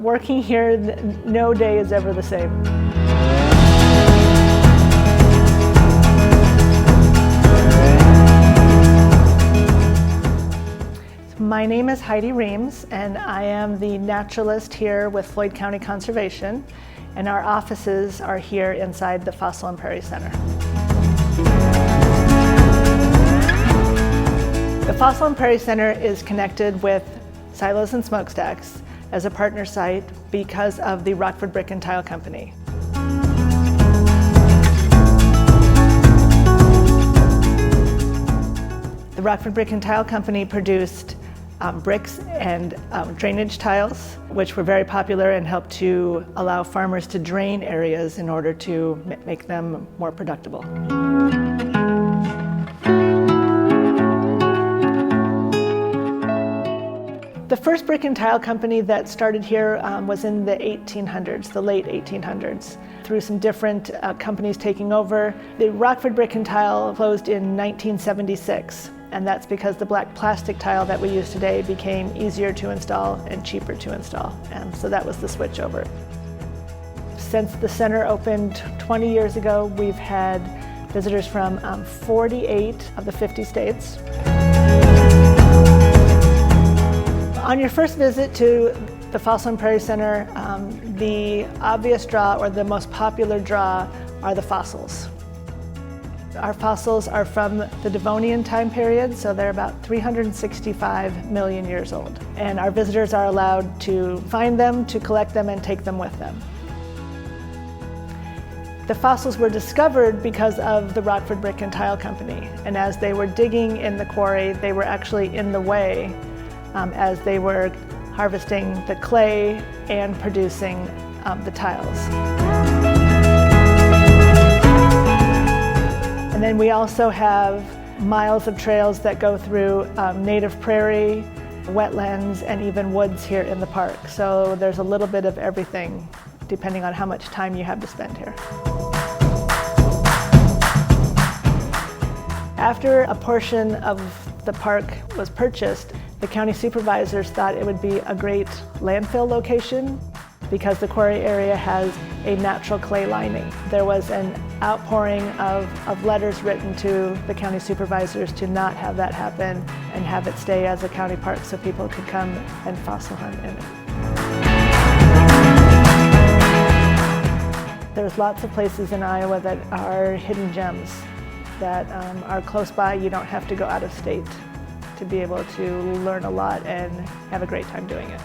working here, no day is ever the same. My name is Heidi Reams, and I am the naturalist here with Floyd County Conservation, and our offices are here inside the Fossil and Prairie Center. The Fossil and Prairie Center is connected with Silos and Smokestacks as a partner site because of the Rockford Brick and Tile Company. The Rockford Brick and Tile Company produced bricks and drainage tiles, which were very popular and helped to allow farmers to drain areas in order to make them more productive. The first brick and tile company that started here was in the 1800s, the late 1800s. Through some different companies taking over, the Rockford Brick and Tile closed in 1976. And that's because the black plastic tile that we use today became easier to install and cheaper to install. And so that was the switch over. Since the center opened 20 years ago, we've had visitors from 48 of the 50 states. On your first visit to the Fossil and Prairie Center, the obvious draw, or the most popular draw, are the fossils. Our fossils are from the Devonian time period, so they're about 365 million years old. And our visitors are allowed to find them, to collect them, and take them with them. The fossils were discovered because of the Rockford Brick and Tile Company. And as they were digging in the quarry, they were actually in the way as they were harvesting the clay and producing the tiles. And then we also have miles of trails that go through native prairie, wetlands, and even woods here in the park. So there's a little bit of everything, depending on how much time you have to spend here. After a portion of the park was purchased, the county supervisors thought it would be a great landfill location because the quarry area has a natural clay lining. There was an outpouring of letters written to the county supervisors to not have that happen and have it stay as a county park so people could come and fossil hunt in it. There's lots of places in Iowa that are hidden gems that are close by. You don't have to go out of state to be able to learn a lot and have a great time doing it.